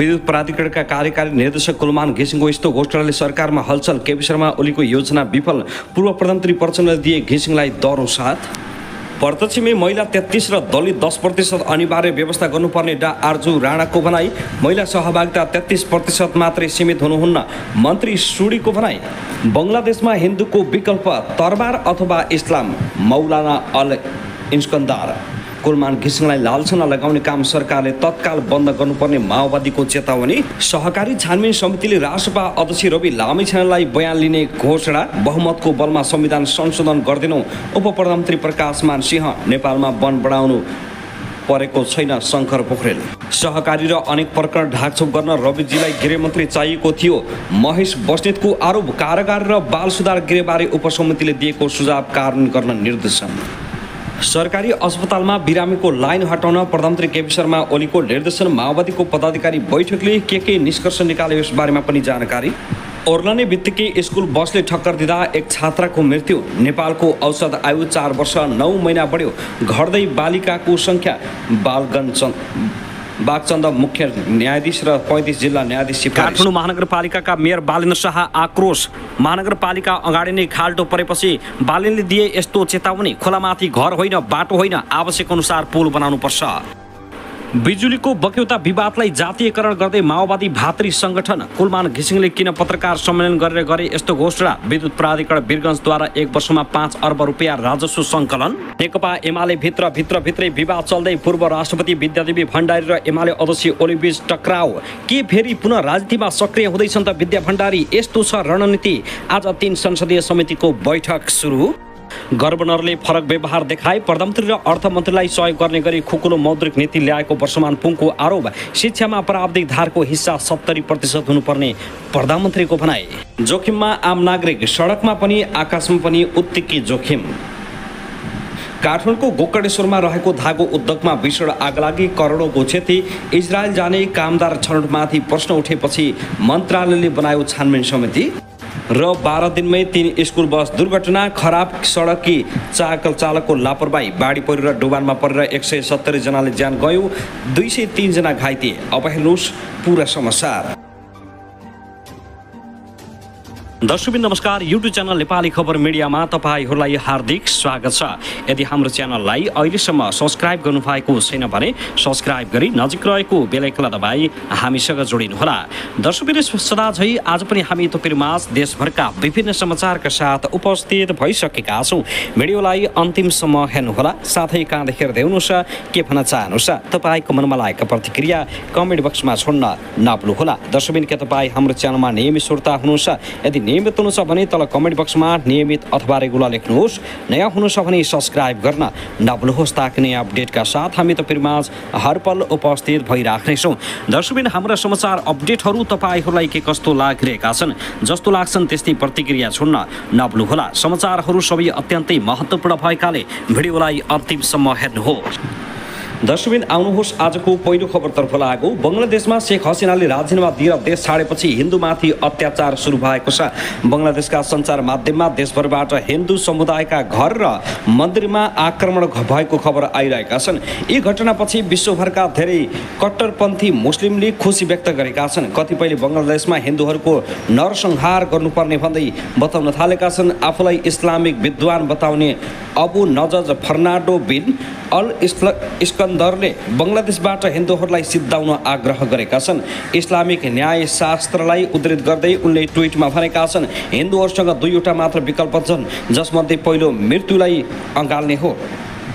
विद्युत प्राधिकरणका कार्यकारी निर्देशक कुलमान घिसिङको यस्तो घोषणाले सरकारमा हलचल। केपी शर्मा ओलीको योजना विफल। पूर्व प्रधानमन्त्री प्रचण्डले दिए घिसिङलाई दह्रो साथ। प्रत्यक्षमै महिला 33 र दलित 10% अनिवार्य व्यवस्था गर्नुपर्ने डा आर्जु राणाको भनाई। महिला सहभागिता 33% मात्रै सीमित हुनुहुन्न मन्त्री सुडीको भनाई। बङ्गलादेशमा हिन्दूको विकल्प तरबार अथवा इस्लाम, मौलाना अल इस्कन्दर। कुलमान घिसिङलाई लालछना लगाउने काम सरकारले तत्काल बन्द गर्नुपर्ने माओवादीको चेतावनी। सहकारी छानबिन समितिले राष्ट्रपा अध्यक्ष रवि लामिछानेलाई बयान लिने घोषणा। बहुमतको बलमा संविधान संशोधन गर्दैनौँ उप प्रधानमन्त्री प्रकाशमान सिंह। नेपालमा वन बढाउनु परेको छैन शङ्कर पोखरेल। सहकारी र अनेक प्रकरण ढाकछोप गर्न रविजीलाई गृहमन्त्री चाहिएको थियो महेश बस्नेतको आरोप। कारागार र बाल सुधार गृहबारे उपसमितिले दिएको सुझाव कार्यान्वयन गर्न निर्देशन। सरकारी अस्पतालमा बिरामीको लाइन हटाउन प्रधानमन्त्री केपी शर्मा ओलीको निर्देशन। माओवादीको पदाधिकारी बैठकले के निष्कर्ष निकाल्यो यस बारेमा पनि जानकारी। ओर्लने बित्तिकै स्कुल बसले ठक्कर दिँदा एक छात्राको मृत्यु। नेपालको औसत आयु 4 वर्ष 9 महिना बढ्यो। घट्दै बालिकाको सङ्ख्या। बागचन्द मुख्य न्यायाधीश र 35 जिल्ला न्यायाधीश। काठमाडौँ महानगरपालिकाका मेयर बालेन्द्र शाह आक्रोश। महानगरपालिका अगाडि नै खाल्टो परेपछि बालेनले दिए यस्तो चेतावनी। खोलामाथि घर होइन बाटो होइन, आवश्यक अनुसार पुल बनाउनुपर्छ। बिजुलीको बक्यौता विवादलाई जातीयकरण गर्दै माओवादी भातृ संगठन। कुलमान घिसिङले किन पत्रकार सम्मेलन गरेर गरे यस्तो घोषणा। विद्युत प्राधिकरण वीरगञ्जद्वारा 1 वर्षमा 5 अर्ब रुपियाँ राजस्व सङ्कलन। नेकपा एमाले भित्रै विवाद चल्दै पूर्व राष्ट्रपति विद्यादेवी भण्डारी र एमाले अध्यक्ष ओलीबीच टक्राउ। के फेरि पुनः राजनीतिमा सक्रिय हुँदैछन् त विद्या भण्डारी। यस्तो छ रणनीति। आज 3 संसदीय समितिको बैठक सुरु। गभर्नरले फरक व्यवहार देखाए। प्रधानमन्त्री र अर्थमन्त्रीलाई सहयोग गर्ने गरी खुकुलो मौद्रिक नीति ल्याएको वर्षमान पुङको आरोप। शिक्षामा प्राविधिक धारको हिस्सा 70% हुनुपर्ने प्रधानमन्त्रीको भनाई। जोखिममा आम नागरिक। सडकमा पनि आकाशमा पनि उत्तिकै जोखिम। काठमाडौँको गोकर्णेश्वरमा रहेको धागो उद्योगमा भीषण आगलागी, करोडौँको क्षति। इजरायल जाने कामदार छनौटमाथि प्रश्न उठेपछि मन्त्रालयले बनायो छानबिन समिति। र 12 दिनमै 3 स्कुल बस दुर्घटना। खराब सडकी चालकको लापरवाही। बाढी पहिरो र डुबानमा परेर 170 जनाले ज्यान गयो, 203 जना घाइते। अब हेर्नुहोस् पुरा समाचार। दर्शकबिन नमस्कार। युट्युब च्यानल नेपाली खबर मिडियामा तपाईहरूलाई हार्दिक स्वागत छ। यदि हाम्रो च्यानललाई अहिलेसम्म सब्स्क्राइब गर्नुभएको छैन भने सब्स्क्राइब गरी नजिक रहेको बेल आइकनलाई दबाई हामीसँग जोडिनुहोला। दर्शकबिन सदा झै आज पनि हामी तपाईहरुमाझ देशभरका विभिन्न समाचारका साथ उपस्थित भइसकेका छौँ। भिडियोलाई अन्तिमसम्म हेर्नुहोला, साथै कहाँ देखेर देउनुहोस् के भन्न चाहनुहुन्छ तपाईँको मनमा लागेको प्रतिक्रिया कमेन्ट बक्समा छोड्न नभुल्नुहोला। दर्शकबिन के तपाईँ हाम्रो च्यानलमा नियमित श्रोता हुनुहुन्छ? यदि नियमित हुनुहुन्छ भने तल कमेन्ट बक्समा नियमित अथवा रेगुलर लेख्नुहोस्। नयाँ हुनुहुन्छ भने सब्स्क्राइब गर्न नभुल्नुहोस् ताकि नयाँ अपडेटका साथ हामी तपाईहरुमाझ हरपल उपस्थित भइराख्नेछौँ। दर्शकबिन हाम्रा समाचार अपडेटहरू तपाईहरूलाई के कस्तो लागिरहेका छन्, जस्तो लाग्छन् त्यस्तै प्रतिक्रिया छोड्न नभुल्नुहोला। समाचारहरू सबै अत्यन्तै महत्त्वपूर्ण भएकाले भिडियोलाई अन्तिमसम्म हेर्नुहोस्। दर्शकबिन आउनुहोस् आजको पहिलो खबरतर्फ लागौ। बङ्गलादेशमा शेख हसिनाले राजीनामा दिएर देश छाडेपछि हिन्दूमाथि अत्याचार सुरु भएको छ। बङ्गलादेशका सञ्चार माध्यममा देशभरबाट हिन्दू समुदायका घर र मन्दिरमा आक्रमण भएको खबर आइरहेका छन्। यी घटनापछि विश्वभरका धेरै कट्टरपन्थी मुस्लिमले खुसी व्यक्त गरेका छन्। कतिपयले बङ्गलादेशमा हिन्दूहरूको नरसंहार गर्नुपर्ने भन्दै बताउन थालेका छन्। आफूलाई इस्लामिक विद्वान बताउने अबु नजज फर्नान्डो बिन अल इस्कन्दरले बङ्गलादेशबाट हिन्दूहरूलाई सिद्धाउन आग्रह गरेका छन्। इस्लामिक न्यायशास्त्रलाई उद्धृत गर्दै उनले ट्विटमा भनेका छन्, हिन्दूहरूसँग 2वटा मात्र विकल्प छन्, जसमध्ये पहिलो मृत्युलाई अँगाल्ने हो।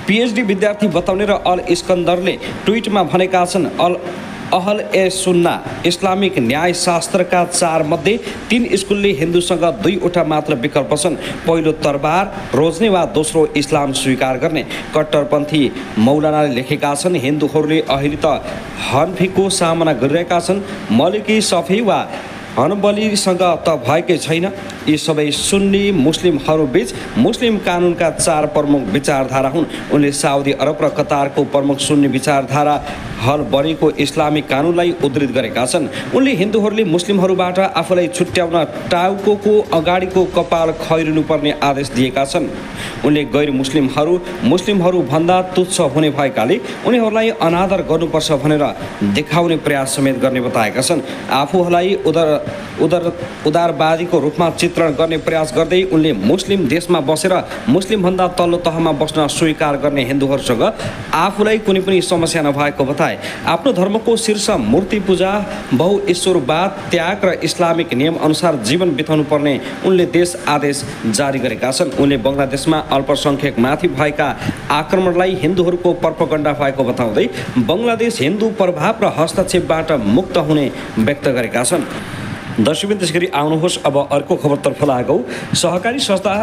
पीएचडी विद्यार्थी बताउने र अल इस्कन्दरले ट्विटमा भनेका छन्, अहल ए सुन्ना इस्लामिक न्यायशास्त्रका 4 मध्ये 3 स्कुलले हिन्दूसँग 2वटा मात्र विकल्प छन्, पहिलो तरबार रोज्ने वा दोस्रो इस्लाम स्वीकार गर्ने। कट्टरपन्थी मौलानाले लेखेका छन्, हिन्दूहरूले अहिले त हनफीको सामना गरिरहेका छन्। मलिकी सफी वा हनबलीसँग त भएकै छैन। यी सबै सुन्नी मुस्लिमहरूबीच मुस्लिम कानुनका 4 प्रमुख विचारधारा हुन्। उनले साउदी अरब र कतारको प्रमुख सुन्नी विचारधारा हनबलीको इस्लामिक कानुनलाई उद्धृत गरेका छन्। उनले हिन्दूहरूले मुस्लिमहरूबाट आफूलाई छुट्याउन टाउको अगाडिको कपाल खैरिनुपर्ने आदेश दिएका छन्। उनले गैर मुस्लिमहरू भन्दा तुच्छ हुने भएकाले उनीहरूलाई अनादर गर्नुपर्छ भनेर देखाउने प्रयास समेत गर्ने बताएका छन्। आफूलाई उदारवादीको रूपमा चित्रण गर्ने प्रयास गर्दै उनले मुस्लिम देशमा बसेर मुस्लिमभन्दा तल्लो तहमा बस्न स्वीकार गर्ने हिन्दूहरूसँग आफूलाई कुनै पनि समस्या नभएको बताए। आफ्नो धर्मको शीर्ष मूर्ति पूजा, बहुईश्वरवाद त्याग र इस्लामिक नियम अनुसार जीवन बिताउनु पर्ने उनले देश आदेश जारी गरेका छन्। उनले बङ्गलादेशमा अल्पसङ्ख्यकमाथि भएका आक्रमणलाई हिन्दूहरूको प्रोपगन्डा भएको बताउँदै बङ्गलादेश हिन्दू प्रभाव र हस्तक्षेपबाट मुक्त हुने व्यक्त गरेका छन्। दर्शकवृन्द, त्यसगरी आउनुहोस् अब अर्को खबरतर्फ लागौँ। सहकारी संस्था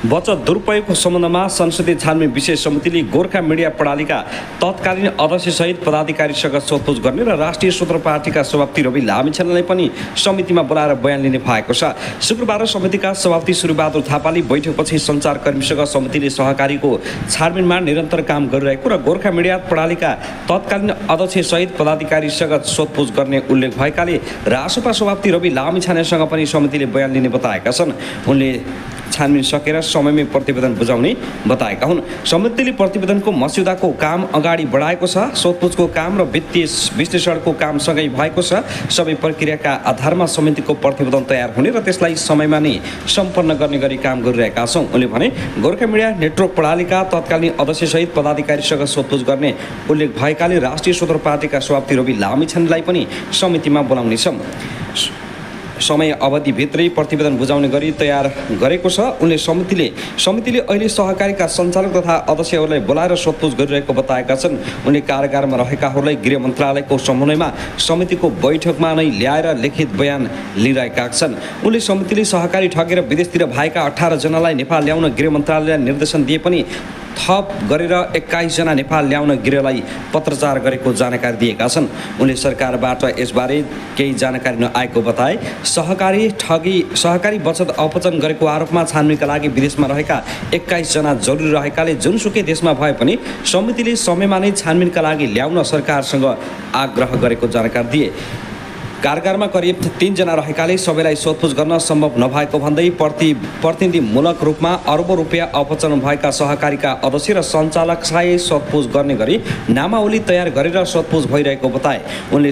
बचत दुरुपयोगको सम्बन्धमा संसदीय छानबिन विशेष समितिले गोर्खा मिडिया प्रणालीका तत्कालीन अध्यक्षसहित पदाधिकारीसँग सोधपुछ गर्ने र राष्ट्रिय स्वतन्त्र पार्टीका सभापति रवि लामिछानेलाई पनि समितिमा बोलाएर बयान लिने भएको छ। शुक्रबार समितिका सभापति सूर्यबहादुर थापाले बैठकपछि सञ्चारकर्मीसँग समितिले सहकारीको छानबिनमा निरन्तर काम गरिरहेको र गोर्खा मिडिया प्रणालीका तत्कालीन अध्यक्षसहित पदाधिकारीसँग सोधपुछ गर्ने उल्लेख भएकाले रासपा सभापति रवि लामिछानेसँग पनि समितिले बयान लिने बताएका छन्। उनले छानबिन सकेर समयमै प्रतिवेदन बुझाउने बताएका हुन्। समितिले प्रतिवेदनको मस्यौदाको काम अगाडि बढाएको छ। सोधपुछको काम र वित्तीय विश्लेषणको काम सँगै भएको छ। सबै प्रक्रियाका आधारमा समितिको प्रतिवेदन तयार हुने र त्यसलाई समयमा नै सम्पन्न गर्ने गरी काम गरिरहेका छौँ। उनले भने गोर्खा मिडिया नेटवर्क प्रणालीका तत्कालीन अध्यक्षसहित पदाधिकारीसँग सोधपुछ गर्ने उल्लेख भएकाले राष्ट्रिय स्वतन्त्र पार्टीका सभापति रवि लामिछानेलाई पनि समितिमा बोलाउनेछौँ। समय अवधिभित्रै प्रतिवेदन बुझाउने गरी तयार गरेको छ। उनले समितिले अहिले सहकारीका सञ्चालक तथा अध्यक्षहरूलाई बोलाएर सोधपुछ गरिरहेको बताएका छन्। उनले कारागारमा रहेकाहरूलाई गृह मन्त्रालयको समन्वयमा समितिको बैठकमा नै ल्याएर लिखित बयान लिइरहेका छन्। उनले समितिले सहकारी ठगेर विदेशतिर भएका 18 जनालाई नेपाल ल्याउन गृह मन्त्रालयले निर्देशन दिए पनि थप गरेर 21 जना नेपाल ल्याउन गृहलाई पत्रचार गरेको जानकारी दिएका छन्। उनले सरकारबाट यसबारे केही जानकारी नआएको बताए। सहकारी बचत अपचन गरेको आरोपमा छानबिनका लागि विदेशमा रहेका 21 जना जरुरी रहेकाले जुनसुकै देशमा भए पनि समितिले समयमा नै छानबिनका लागि ल्याउन सरकारसँग आग्रह गरेको जानकारी दिए। कारागारमा करिब 3 जना रहेकाले सबैलाई सोधपुछ गर्न सम्भव नभएको भन्दै प्रतिनिधिमूलक रूपमा अरबौं रुपियाँ अपचन भएका सहकारीका अध्यक्ष र सञ्चालकलाई सोधपुछ गर्ने गरी नामावली तयार गरेर सोधपुछ भइरहेको बताए। उनले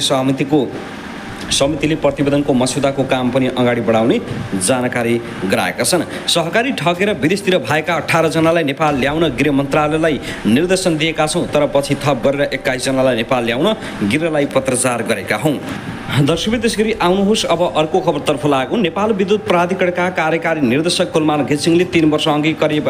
समितिले प्रतिवेदनको मस्यौदाको काम पनि अगाडि बढाउने जानकारी गराएका छन्। सहकारी ठगेर विदेशतिर भएका 18 जनालाई नेपाल ल्याउन गृह मन्त्रालयलाई निर्देशन दिएका छौँ, तर पछि थप गरेर 21 जनालाई नेपाल ल्याउन गृहलाई पत्रचार गरेका हौँ। दर्शकवृन्द, त्यसगरी आउनुहोस् अब अर्को खबरतर्फ लागौँ। नेपाल विद्युत प्राधिकरणका कार्यकारी निर्देशक कुलमान घिसिङले 3 वर्ष अघि करिब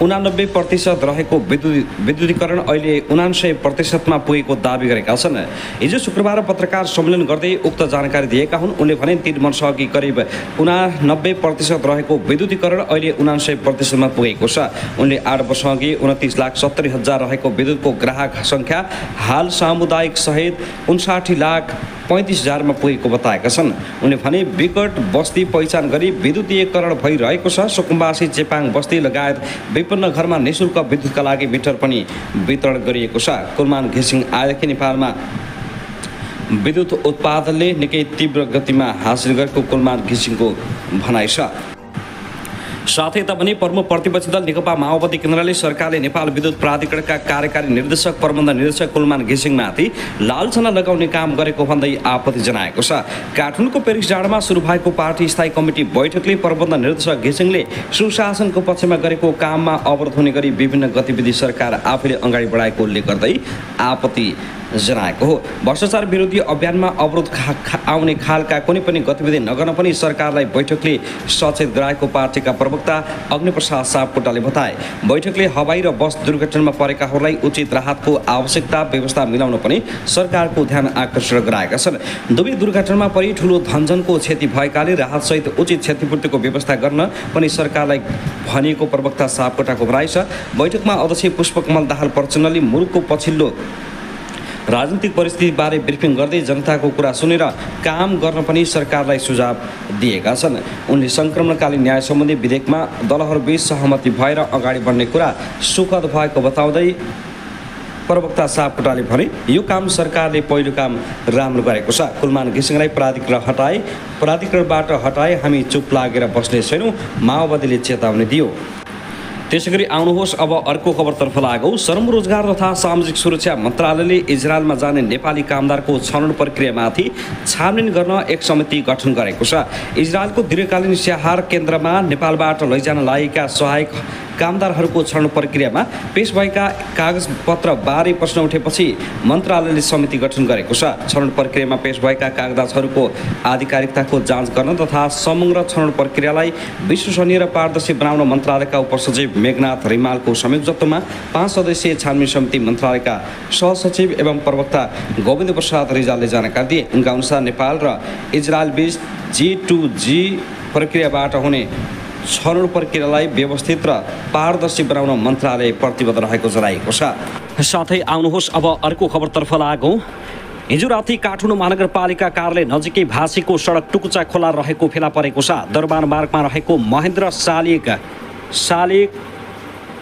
89% रहेको विद्युतीकरण अहिले 99%मा पुगेको दावी गरेका छन्। हिजो शुक्रबार पत्रकार सम्मेलन गर्दै उक्त जानकारी दिएका हुन्। उनले भने 3 वर्ष अघि करिब 89% रहेको विद्युतीकरण अहिले 99%मा पुगेको छ। उनले 8 वर्ष अघि 29,70,000 रहेको विद्युतको ग्राहक सङ्ख्या हाल सामुदायिक सहित 59,35,000 मा पुगेको बताएका छन्। उनले भने विकट बस्ती पहिचान गरी विद्युतीकरण भइरहेको छ। सुकुम्बासी, चेपाङ बस्ती लगायत विभिन्न घरमा निःशुल्क विद्युतका लागि मिटर पनि वितरण गरिएको छ। कुलमान घिसिङ आएदेखि नेपालमा विद्युत उत्पादनले निकै तीव्र गतिमा हासिल गरेको कुलमान घिसिङको भनाइ छ। साथै यता पनि प्रमुख प्रतिपक्षी दल नेकपा माओवादी केन्द्रले सरकारले नेपाल विद्युत प्राधिकरणका कार्यकारी निर्देशक प्रबन्ध निर्देशक कुलमान घिसिङमाथि लालछना लगाउने काम गरेको भन्दै आपत्ति जनाएको छ। काठमाडौँको पेरिस डाँडामा सुरु भएको पार्टी स्थायी कमिटी बैठकले प्रबन्ध निर्देशक घिसिङले सुशासनको पक्षमा गरेको काममा अवरोध हुने गरी विभिन्न गतिविधि सरकार आफैले अगाडि बढाएको उल्लेख गर्दै आपत्ति जनाएको हो। भ्रष्टाचार विरोधी अभियानमा अवरोध आउने खालका कुनै पनि गतिविधि नगर्न पनि सरकारलाई बैठकले सचेत गराएको पार्टीका प्रवक्ता अग्निप्रसाद सापकोटाले बताए। बैठकले हवाई र बस दुर्घटनामा परेकाहरूलाई उचित राहतको आवश्यकता व्यवस्था मिलाउन पनि सरकारको ध्यान आकर्षण गराएका छन्। दुवै दुर्घटनामा परि ठूलो धनजनको क्षति भएकाले राहतसहित उचित क्षतिपूर्तिको व्यवस्था गर्न पनि सरकारलाई भनिएको प्रवक्ता सापकोटाको भनाइ छ। बैठकमा अध्यक्ष पुष्पकमल दाहाल प्रचण्डले मुलुकको पछिल्लो राजनीतिक परिस्थितिबारे ब्रिफिङ गर्दै जनताको कुरा सुनेर काम गर्न पनि सरकारलाई सुझाव दिएका छन्। उनले सङ्क्रमणकालीन न्याय सम्बन्धी विधेयकमा दलहरूबीच सहमति भएर अगाडि बढ्ने कुरा सुखद भएको बताउँदै प्रवक्ता सापकोटाले भने यो काम सरकारले पहिलो काम राम्रो गरेको छ। कुलमान घिसिङलाई प्राधिकरणबाट हटाए हामी चुप लागेर बस्ने छैनौँ, माओवादीले चेतावनी दियो। त्यसैगरी आउनुहोस् अब अर्को खबरतर्फ लागौँ। श्रम रोजगार तथा सामाजिक सुरक्षा मन्त्रालयले इजरायलमा जाने नेपाली कामदारको छनौट प्रक्रियामाथि छानबिन गर्न एक समिति गठन गरेको छ। इजरायलको दीर्घकालीन स्याहार केन्द्रमा नेपालबाट लैजान लागेका सहायक कामदारहरूको छनौट प्रक्रियामा पेश भएका कागजपत्र बारे प्रश्न उठेपछि मन्त्रालयले समिति गठन गरेको छ। छनौट प्रक्रियामा पेश भएका कागजातहरूको आधिकारिकताको जाँच गर्न तथा समग्र छनौट प्रक्रियालाई विश्वसनीय र पारदर्शी बनाउन मन्त्रालयका उपसचिव मेघनाथ रिमालको संयोजकत्वमा 5 सदस्यीय छानबिन समिति मन्त्रालयका सहसचिव एवं प्रवक्ता गोविन्द प्रसाद रिजालले जानकारी दिए। उनका अनुसार नेपाल र इजरायल बीच G2G प्रक्रियाबाट हुने छनौट प्रक्रियालाई व्यवस्थित र पारदर्शी बनाउन मन्त्रालय प्रतिबद्ध रहेको जनाएको छ। साथै आउनुहोस् अब अर्को खबरतर्फ लागौँ। हिजो राति काठमाडौँ महानगरपालिका कार्यालय नजिकै भाँसीको सडक टुकुचा खोला रहेको फेला परेको छ। दरबार मार्गमा रहेको महेन्द्र शालिग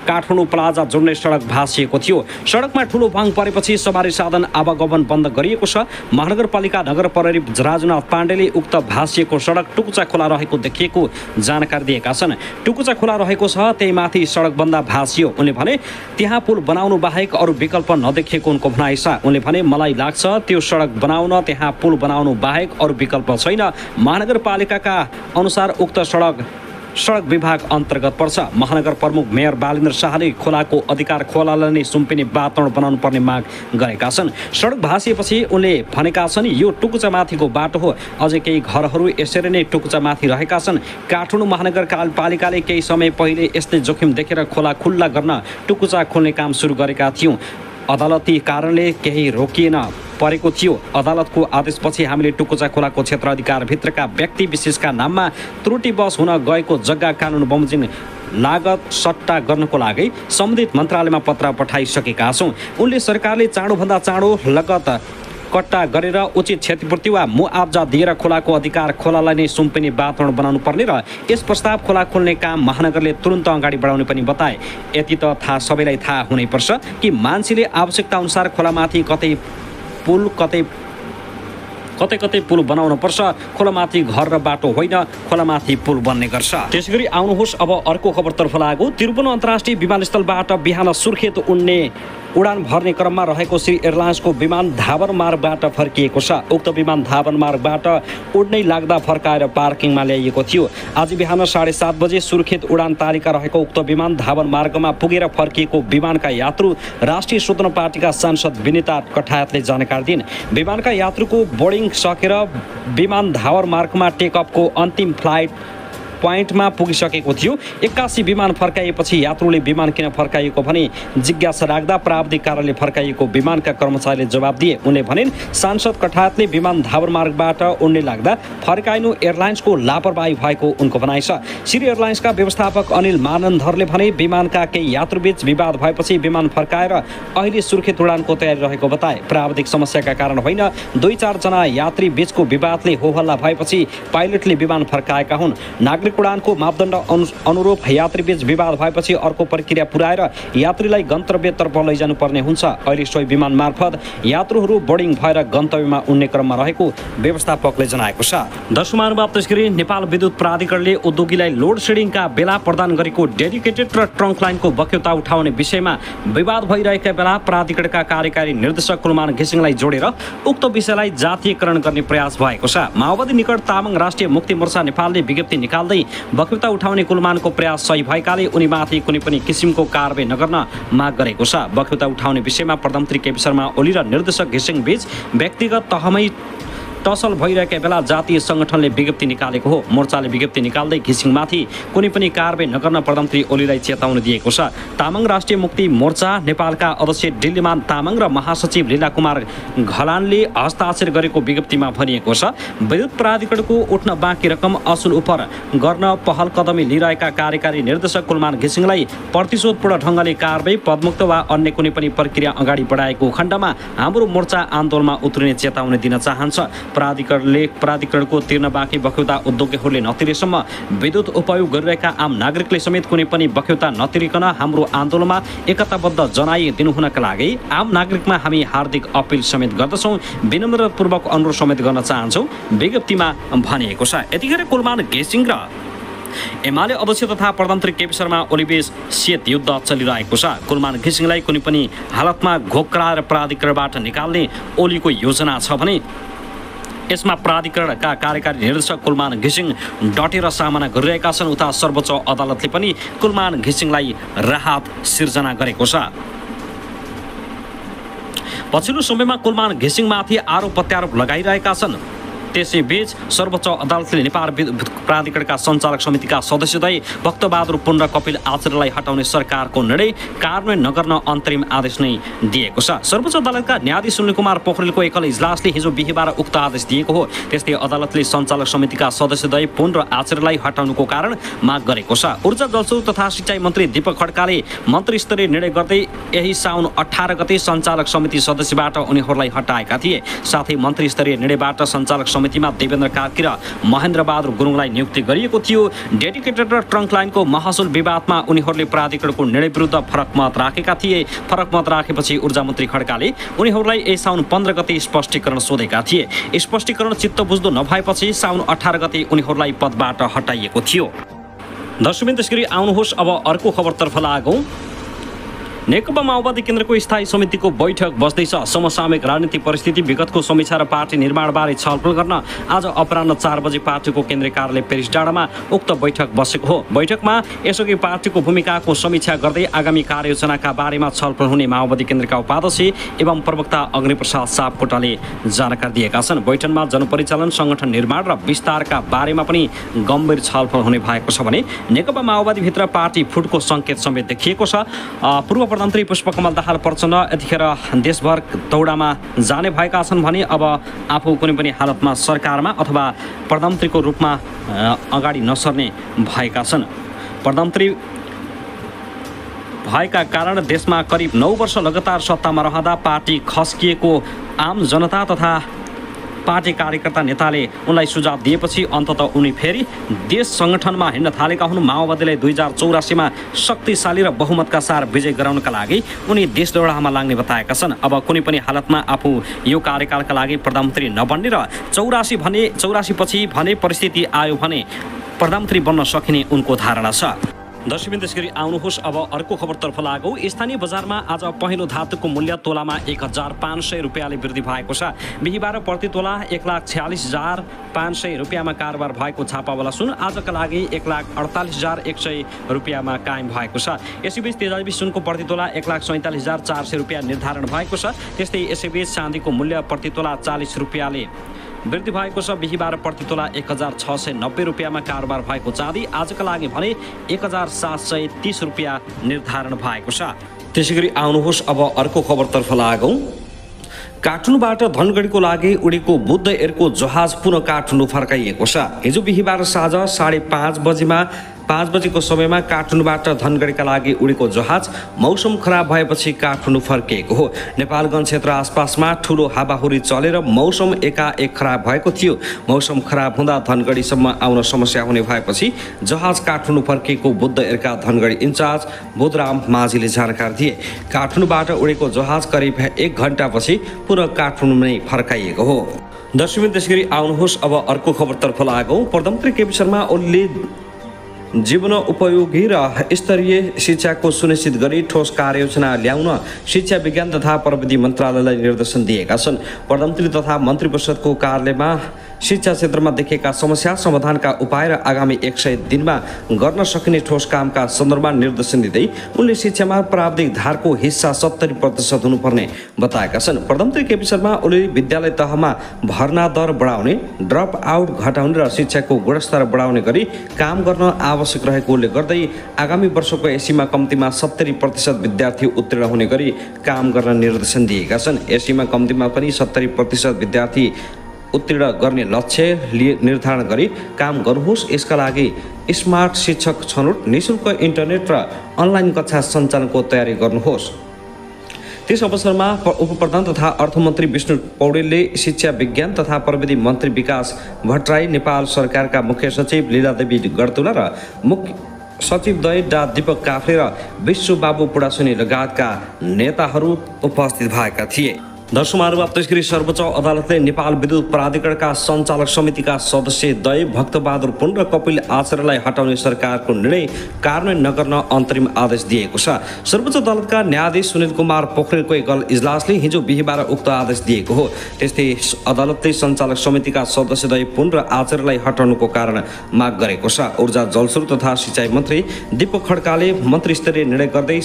काठमाडौँ प्लाजा जोड्ने सडक भाँसिएको थियो। सडकमा ठुलो भाङ परेपछि सवारी साधन आवागमन बन्द गरिएको छ। महानगरपालिका नगर प्रहरी राजुनाथ पाण्डेले उक्त भाँसिएको सडक टुकुचा खोला रहेको देखिएको जानकारी दिएका छन्। टुकुचा खोला रहेको छ, त्यही माथि सडक बन्दा भाँसियो। उनले भने त्यहाँ पुल बनाउनु बाहेक अरू विकल्प नदेखिएको उनको भनाइ छ। उनले भने मलाई लाग्छ त्यो सडक बनाउन त्यहाँ पुल बनाउनु बाहेक अरू विकल्प छैन। महानगरपालिकाका अनुसार उक्त सडक विभाग अन्तर्गत पर्छ। महानगर प्रमुख मेयर बालेन्द्र शाहले खोलाको अधिकार खोलालाई नै सुम्पिने वातावरण बनाउनु पर्ने माग गरेका छन्। सडक भाँसिएपछि उनले भनेका छन् यो टुकुचा माथिको बाटो हो, अझै केही घरहरू यसरी नै टुकुचा माथि रहेका छन्। काठमाडौँ महानगरपालिकाले केही समय पहिले यस्तै जोखिम देखेर खोला खुल्ला गर्न टुकुचा खोल्ने काम सुरु गरेका थियौँ। अदालती कारणले केही रोकिएन परेको थियो। अदालतको आदेशपछि हामीले टुकुचा खोलाको क्षेत्र अधिकारभित्रका व्यक्ति विशेषका नाममा त्रुटिवश हुन गएको जग्गा कानुन बमोजिम लागत सट्टा गर्नको लागि सम्बन्धित मन्त्रालयमा पत्र पठाइसकेका छौँ। उनले सरकारले चाँडोभन्दा चाँडो लगत कट्टा गरेर उचित क्षतिपूर्ति वा मुआब्जा दिएर खोलाको अधिकार खोलालाई नै सुम्पिने वातावरण बनाउनु पर्ने र यस प्रस्ताव खोला खोल्ने काम महानगरले तुरन्त अगाडि बढाउने पनि बताए। यति त सबैलाई थाहा हुनैपर्छ कि मान्छेले आवश्यकता अनुसार खोलामाथि कतै कतै पुल बनाउन पर्छ। खोलामाथि घर र बाटो होइन, खोलामाथि पुल बन्ने गर्छ। त्यसैगरी आउनुहोस् अब अर्को खबरतर्फ लागौँ। त्रिभुवन अन्तर्राष्ट्रिय विमानस्थलबाट बिहान सुर्खेत उडान भर्ने क्रममा रहेको श्री एयरलाइन्सको विमान धावन मार्गबाट फर्किएको छ। उक्त विमान धावन मार्गबाट उड्नै लाग्दा फर्काएर पार्किङमा ल्याइएको थियो। आज बिहान 7:30 बजे सुर्खेत उडान तालिका रहेको उक्त विमान धावन मार्गमा पुगेर फर्किएको विमानका यात्रु राष्ट्रिय स्वतन्त्र पार्टीका सांसद विनिता कठायतले जानकारी दिइन्। विमानका यात्रुको बोर्डिङ सकेर विमान धावन मार्गमा टेकअपको अन्तिम फ्लाइट पोइन्टमा पुगिसकेको थियो। 81 विमान फर्काइएपछि यात्रुले विमान किन फर्काइएको भने जिज्ञासा राख्दा प्राविधिक कार्यालयले फर्काइएको विमानका कर्मचारीले जवाब दिए। उनले भनिन् सांसद कठायतले विमान धावन मार्गबाट उड्ने लाग्दा फर्काइनु एयरलाइन्सको लापरवाही भएको उनको भनाइ छ। श्री एयरलाइन्सका व्यवस्थापक अनिल मानन्धरले भने विमानका केही यात्रुबीच विवाद भएपछि विमान फर्काएर अहिले सुर्खेत उडानको तयारी रहेको बताए। प्राविधिक समस्याका कारण होइन, 2-4 जना यात्री बीचको विवादले होहल्ला भएपछि पाइलटले विमान फर्काएका हुन्। नागरिक उडानको मापदण्ड अनुरूप यात्रीबीच विवाद भएपछि अर्को प्रक्रिया पुर्याएर यात्रीलाई गन्तव्यतर्फ लैजानु पर्ने हुन्छ। अहिले सोही विमान मार्फत यात्रुहरू बोर्डिङ भएर गन्तव्यमा उड्ने क्रममा रहेको व्यवस्थापकले जनाएको छ। दर्शकमानव त्यसगरी नेपाल विद्युत प्राधिकरणले उद्योगीलाई लोड सेडिङका बेला प्रदान गरेको डेडिकेटेड र ट्रङ्क लाइनको बक्यौता उठाउने विषयमा विवाद भइरहेका बेला प्राधिकरणका कार्यकारी निर्देशक कुलमान घिसिङलाई जोडेर उक्त विषयलाई जातीयकरण गर्ने प्रयास भएको छ। माओवादी निकट तामाङ राष्ट्रिय मुक्ति मोर्चा नेपालले विज्ञप्ति निकाल्दै बक्यौता उठाउने कुलमानको प्रयास सही भएकाले उनीमाथि कुनै पनि किसिमको कारबाही नगर्न माग गरेको छ। बक्यौता उठाउने विषयमा प्रधानमन्त्री केपी शर्मा ओली र निर्देशक घिसिङ बीच व्यक्तिगत टसल भइरहेका बेला जातीय संगठनले विज्ञप्ति निकालेको हो। मोर्चाले विज्ञप्ति निकाल्दै घिसिङमाथि कुनै पनि कारबाही नगर्न प्रधानमन्त्री ओलीलाई चेतावनी दिएको छ। तामाङ राष्ट्रिय मुक्ति मोर्चा नेपालका अध्यक्ष डिल्लीमान तामाङ र महासचिव लीला कुमार घलानले हस्ताक्षर गरेको विज्ञप्तिमा भनिएको छ, विद्युत प्राधिकरणको उठ्न बाँकी रकम असुल उप गर्न पहल कदमी लिइरहेका कार्यकारी निर्देशक कुलमान घिसिङलाई प्रतिशोधपूर्ण ढङ्गले कारबाही, पदमुक्त वा अन्य कुनै पनि प्रक्रिया अगाडि बढाएको खण्डमा हाम्रो मोर्चा आन्दोलनमा उत्रिने चेतावनी दिन चाहन्छ। प्राधिकरणको तिर्न बाँकी बक्यौता उद्योगीहरूले नतिरेसम्म विद्युत उपयोग गरिरहेका आम नागरिकले समेत कुनै पनि बक्यौता नतिरिकन हाम्रो आन्दोलनमा एकताबद्ध जनाइदिनु हुनका लागि आम नागरिकमा हामी हार्दिक अपिल समेत गर्दछौँ, विनम्रतापूर्वक अनुरोध समेत गर्न चाहन्छौँ, विज्ञप्तिमा भनिएको छ। यतिखेर कुलमान घिसिङ र एमाले अध्यक्ष तथा प्रधानमन्त्री केपी शर्मा ओलीबीच शीत युद्ध चलिरहेको छ। कुलमान घिसिङलाई कुनै पनि हालतमा घोक्राएर प्राधिकरणबाट निकाल्ने ओलीको योजना छ भने यसमा प्राधिकरणका कार्यकारी निर्देशक कुलमान घिसिङ डटेर सामना गरिरहेका छन्। उता सर्वोच्च अदालतले पनि कुलमान घिसिङलाई राहत सिर्जना गरेको छ। पछिल्लो समयमा कुलमान घिसिङमाथि आरोप प्रत्यारोप लगाइरहेका छन्। त्यसैबीच सर्वोच्च अदालतले नेपाल विद्युत प्राधिकरणका सञ्चालक समितिका सदस्यद्वय भक्तबहादुर पुन र कपिल आचार्यलाई हटाउने सरकारको निर्णय कार्यान्वयन नगर्न अन्तरिम आदेश नै दिएको छ। सर्वोच्च अदालतका न्यायाधीश सुनिल कुमार पोखरेलको एकल इजलासले हिजो बिहिबार उक्त आदेश दिएको हो। त्यस्तै अदालतले सञ्चालक समितिका सदस्यद्वय पुन र आचार्यलाई हटाउनुको कारण माग गरेको छ। ऊर्जा जलस्रोत तथा सिँचाइ मन्त्री दीपक खड्काले मन्त्रीस्तरीय निर्णय गर्दै यही साउन 18 गते सञ्चालक समिति सदस्यबाट उनीहरूलाई हटाएका थिए। साथै मन्त्रीस्तरीय निर्णयबाट सञ्चालक समितिमा देवेन्द्र कार्की र महेन्द्र बहादुर गुरुङलाई नियुक्ति गरिएको थियो। डेडिकेटेड र ट्रङ्क लाइनको महसुल विवादमा उनीहरूले प्राधिकरणको निर्णय विरुद्ध फरक मत राखेका थिए। फरक मत राखेपछि ऊर्जा मन्त्री खड्काले उनीहरूलाई यही साउन 15 गते स्पष्टीकरण सोधेका थिए। स्पष्टीकरण चित्त बुझ्दो नभएपछि साउन 18 गते उनीहरूलाई पदबाट हटाइएको थियो। दर्शकवृन्द, त्यसगरी आउनुहोस् अब अर्को खबरतर्फ लागौँ। नेकपा माओवादी केन्द्रको स्थायी समितिको बैठक बस्दैछ। समसामयिक राजनीतिक परिस्थिति, विगतको समीक्षा र पार्टी निर्माणबारे छलफल गर्न आज अपराह्न 4 बजे पार्टीको केन्द्रीय कार्यालय पेरिस डाँडामा उक्त बैठक बसेको हो। बैठकमा यसअघि पार्टीको भूमिकाको समीक्षा गर्दै आगामी कार्ययोजनाका बारेमा छलफल हुने माओवादी केन्द्रका उपाध्यक्ष एवं प्रवक्ता अग्निप्रसाद सापकोटाले जानकारी दिएका छन्। बैठकमा जनपरिचालन, सङ्गठन निर्माण र विस्तारका बारेमा पनि गम्भीर छलफल हुने भएको छ भने नेकपा माओवादीभित्र पार्टी फुटको सङ्केत समेत देखिएको छ। पूर्व प्रधानमन्त्री पुष्पकमल दाहाल प्रचण्ड यतिखेर देशभर दौडामा जाने भएका छन् भने अब आफू कुनै पनि हालतमा सरकारमा अथवा प्रधानमन्त्रीको रूपमा अगाडि नसर्ने भएका छन्। प्रधानमन्त्री भएका कारण देशमा करिब 9 वर्ष लगातार सत्तामा रहँदा पार्टी खस्किएको आम जनता तथा पार्टी कार्यकर्ता नेताले उनलाई सुझाव दिएपछि अन्ततः उनी फेरि देश सङ्गठनमा हिँड्न थालेका हुन्। माओवादीलाई 2084 मा शक्तिशाली र बहुमतका साथ विजय गराउनका लागि उनी देश दौडामा लाग्ने बताएका छन्। अब कुनै पनि हालतमा आफू यो कार्यकालका लागि प्रधानमन्त्री नबन्ने र 84 पछि भने परिस्थिति आयो भने प्रधानमन्त्री बन्न सकिने उनको धारणा छ। दर्शकवृन्द, त्यसगरी आउनुहोस् अब अर्को खबरतर्फ लागौँ। स्थानीय बजारमा आज पहिलो धातुको मूल्य तोलामा 1500 रुपियाँले वृद्धि भएको छ। बिहिबार प्रति तोला 1,46,500 रुपियाँमा कारोबार भएको छापावाला सुन आजका लागि 1,48,100 रुपियाँमा कायम भएको छ। यसैबीच तेजाबी सुनको प्रति तोला 1,47,400 रुपियाँ निर्धारण भएको छ। त्यस्तै यसैबीच चाँदीको मूल्य प्रति तोला 40 रुपियाँले वृद्धि भएको छ। बिहिबार प्रति तोला 1,690 रुपियाँमा कारोबार भएको चाँदी आजका लागि भने 1,730 रुपियाँ निर्धारण भएको छ। त्यसैगरी आउनुहोस् अब अर्को खबरतर्फ लागौँ। काठमाडौँबाट धनगढीको लागि उडेको बुद्ध एयरको जहाज पुनः काठमाडौँ फर्काइएको छ। हिजो बिहिबार साँझ 5:30 बजेको समयमा काठमाडौँबाट धनगढीका लागि उडेको जहाज मौसम खराब भएपछि काठमाडौँ फर्किएको हो। नेपालगञ्ज क्षेत्र आसपासमा ठुलो हावाहुरी चलेर मौसम एकाएक खराब भएको थियो। मौसम खराब हुँदा धनगढीसम्म आउन समस्या हुने भएपछि जहाज काठमाडौँ फर्किएको बुद्ध एयरका धनगढी इन्चार्ज बुधराम माझीले जानकारी दिए। काठमाडौँबाट उडेको जहाज करिब 1 घण्टापछि पुनः काठमाडौँ नै फर्काइएको हो। दर्शकवृन्द, त्यसगरी आउनुहोस् अब अर्को खबरतर्फ लागौँ। प्रधानमन्त्री केपी शर्मा ओलीले जीवन उपयोगी र स्तरीय शिक्षाको सुनिश्चित गरी ठोस कार्ययोजना ल्याउन शिक्षा विज्ञान तथा प्रविधि मन्त्रालयलाई निर्देशन दिएका छन्। प्रधानमन्त्री तथा मन्त्री परिषदको कार्यालयमा शिक्षा क्षेत्रमा देखिएका समस्या समाधानका उपाय र आगामी 100 दिनमा गर्न सकिने ठोस कामका सन्दर्भमा निर्देशन दिँदै उनले शिक्षामा प्राविधिक धारको हिस्सा 70% हुनुपर्ने बताएका छन्। प्रधानमन्त्री केपी शर्मा ओलीले विद्यालय तहमा भर्ना दर बढाउने, ड्रप आउट घटाउने र शिक्षाको गुणस्तर बढाउने गरी काम गर्न आवश्यक रहेको उल्लेख गर्दै आगामी वर्षको एसीमा कम्तीमा 70% विद्यार्थी उत्तीर्ण हुने गरी काम गर्न निर्देशन दिएका छन्। एसीमा कम्तीमा पनि 70% विद्यार्थी उत्तीर्ण गर्ने लक्ष्य निर्धारण गरी काम गर्नुहोस्। यसका लागि स्मार्ट शिक्षक छनौट, निःशुल्क इन्टरनेट र अनलाइन कक्षा सञ्चालनको तयारी गर्नुहोस्। त्यस अवसरमा उपप्रधान तथा अर्थमन्त्री विष्णु पौडेलले शिक्षा विज्ञान तथा प्रविधि मन्त्री विकास भट्टराई, नेपाल सरकारका मुख्य सचिव लीलादेवी गर्तुला र मुख्य सचिवद्वय डा दीपक काफ्ले र विश्वबाबु पुडासुनी लगायतका नेताहरू उपस्थित भएका थिए। दर्शकहरू, त्यसगरी सर्वोच्च अदालतले नेपाल विद्युत प्राधिकरणका सञ्चालक समितिका सदस्य द्वय भक्तबहादुर पुन र कपिल आचार्यलाई हटाउने सरकारको निर्णय कार्यान्वयन नगर्न अन्तरिम आदेश दिएको छ। सर्वोच्च अदालतका न्यायाधीश सुनिल कुमार पोखरेलको एकल इजलासले हिजो बिहिबार उक्त आदेश दिएको हो। त्यस्तै अदालतले सञ्चालक समितिका सदस्य द्वय पुन र आचार्यलाई हटाउनुको कारण माग गरेको छ। ऊर्जा, जलस्रोत तथा सिँचाइ मन्त्री दीपक खड्काले मन्त्रीस्तरीय निर्णय गर्दै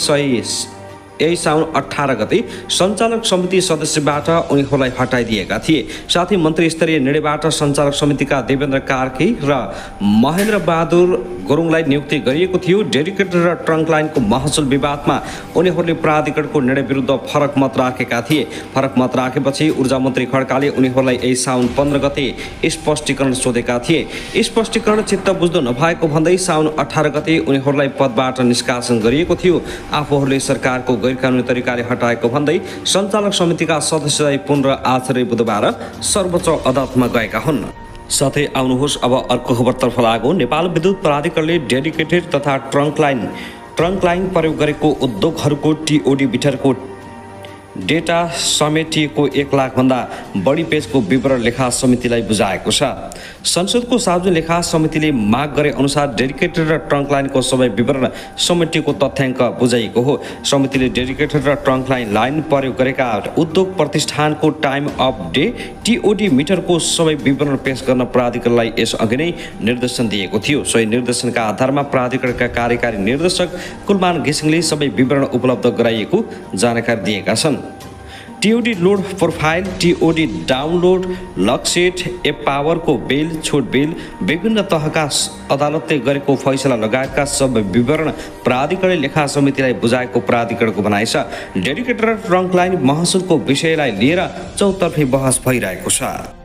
यही साउन 18 गते सञ्चालक समिति सदस्यबाट उनीहरूलाई हटाइदिएका थिए। साथै मन्त्री स्तरीय निर्णयबाट सञ्चालक समितिका देवेन्द्र कार्की र महेन्द्र बहादुर गुरुङलाई नियुक्ति गरिएको थियो। डेडिकेटेड र ट्रङ्क लाइनको महसुल विवादमा उनीहरूले प्राधिकरणको निर्णय विरुद्ध फरक मत राखेका थिए। फरक मत राखेपछि ऊर्जा मन्त्री खड्काले उनीहरूलाई यही साउन 15 गते स्पष्टीकरण सोधेका थिए। स्पष्टीकरण चित्त बुझ्दो नभएको भन्दै साउन 18 गते उनीहरूलाई पदबाट निष्कासन गरिएको थियो। आफूहरूले सरकारको गैरकानुनी तरिकाले हटाएको भन्दै सञ्चालक समितिका सदस्य पुन र आचार्य बुधबार सर्वोच्च अदालतमा गएका हुन्। साथै आउनुहोस् अब अर्को खबरतर्फ लागौँ। नेपाल विद्युत प्राधिकरणले डेडिकेटेड तथा ट्रङ्क लाइन प्रयोग गरेको उद्योगहरूको टिओडी मिटरको डेटा समेटिएको 1 लाखभन्दा बढी पेजको विवरण लेखा समितिलाई बुझाएको छ। संसदको सार्वजनिक लेखा समितिले माग गरे अनुसार डेडिकेटेड र ट्रङ्क लाइनको सबै विवरण समेटिएको तथ्याङ्क बुझाइएको हो। समितिले डेडिकेटेड र ट्रङ्क लाइन प्रयोग गरेका उद्योग प्रतिष्ठानको टाइम अफ डे टिओडी मिटरको सबै विवरण पेश गर्न प्राधिकरणलाई यसअघि नै निर्देशन दिएको थियो। सोही निर्देशनका आधारमा प्राधिकरणका कार्यकारी निर्देशक कुलमान घिसिङले सबै विवरण उपलब्ध गराइएको जानकारी दिएका छन्। TOD load profile, TOD download, लकसेट, एप पावरको बिल, छुट बिल, विभिन्न तहका अदालतले गरेको फैसला लगायतका सबै विवरण प्राधिकरणले लेखा समितिलाई बुझाएको प्राधिकरणको भनाइ छ। डेडिकेटेड ट्रङ्क लाइन महसुलको विषयलाई लिएर चौतर्फी बहस भइरहेको छ।